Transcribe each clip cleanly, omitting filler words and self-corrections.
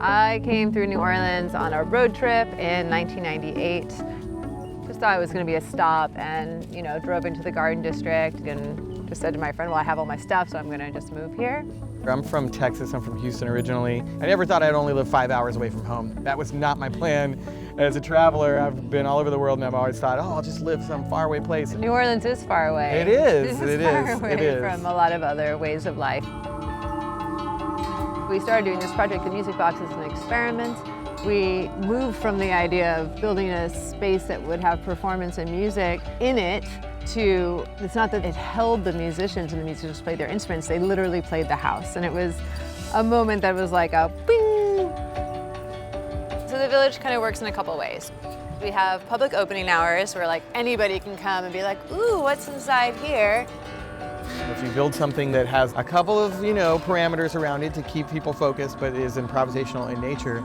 I came through New Orleans on a road trip in 1998. Just thought it was going to be a stop and, drove into the Garden District and just said to my friend, well, I have all my stuff, so I'm going to just move here. I'm from Texas, I'm from Houston originally. I never thought I'd only live 5 hours away from home. That was not my plan. As a traveler, I've been all over the world and I've always thought, I'll just live some faraway place. New Orleans is far away. It is, it is far away from a lot of other ways of life. We started doing this project, the Music Box, as an experiment. We moved from the idea of building a space that would have performance and music in it to, it's not that it held the musicians and the musicians played their instruments, they literally played the house. And it was a moment that was like a bing. So the village kind of works in a couple ways. We have public opening hours where anybody can come and be like, ooh, what's inside here? If you build something that has a couple of, parameters around it to keep people focused, but is improvisational in nature,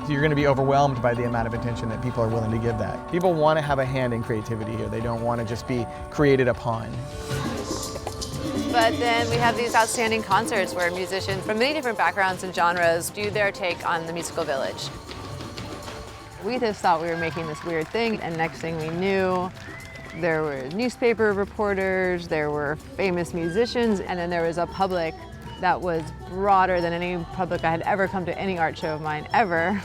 you're going to be overwhelmed by the amount of attention that people are willing to give that. People want to have a hand in creativity here. They don't want to just be created upon. But then we have these outstanding concerts where musicians from many different backgrounds and genres do their take on the musical village. We just thought we were making this weird thing, and next thing we knew, there were newspaper reporters, there were famous musicians, and then there was a public that was broader than any public I had ever come to any art show of mine ever.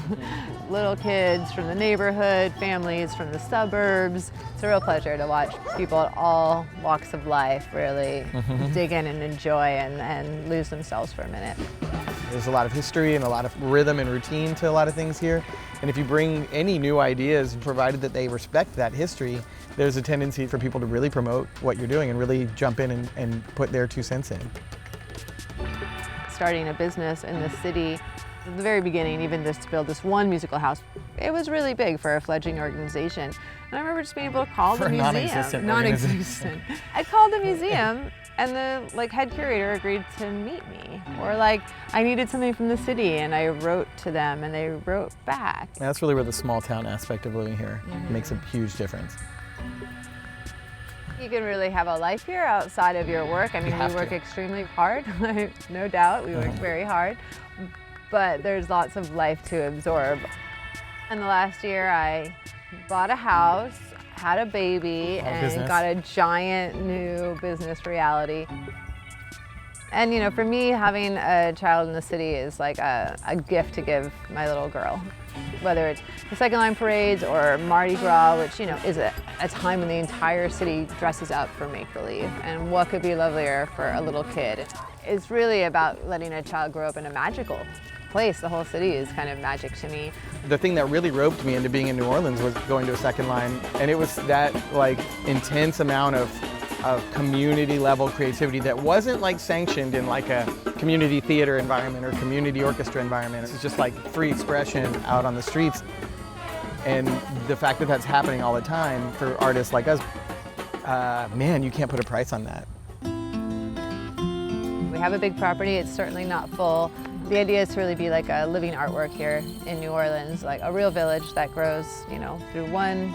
Little kids from the neighborhood, families from the suburbs. It's a real pleasure to watch people at all walks of life really dig in and enjoy and lose themselves for a minute. There's a lot of history and a lot of rhythm and routine to a lot of things here. And if you bring any new ideas, provided that they respect that history, there's a tendency for people to really promote what you're doing and really jump in and put their 2 cents in. Starting a business in the city, at the very beginning, even just to build this one musical house, it was really big for a fledgling organization. And I remember just being able to call the museum. Non-existent. I called the museum and the head curator agreed to meet me. Or I needed something from the city and I wrote to them and they wrote back. And that's really where the small town aspect of living here makes a huge difference. You can really have a life here outside of your work. I mean, we work extremely hard, no doubt. We work very hard, but there's lots of life to absorb. In the last year, I bought a house, had a baby, and got a giant new business reality. And for me, having a child in the city is like a gift to give my little girl. Whether it's the Second Line parades or Mardi Gras, which is a time when the entire city dresses up for make-believe. And what could be lovelier for a little kid? It's really about letting a child grow up in a magical place. The whole city is kind of magic to me. The thing that really roped me into being in New Orleans was going to a Second Line, and it was that intense amount of community level creativity that wasn't sanctioned in a community theater environment or community orchestra environment. It's just free expression out on the streets. And the fact that that's happening all the time for artists like us, man, you can't put a price on that. We have a big property, it's certainly not full. The idea is to really be a living artwork here in New Orleans, a real village that grows, through one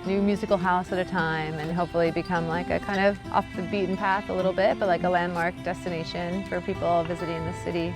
new musical house at a time and hopefully become a kind of off the beaten path a little bit, but a landmark destination for people visiting the city.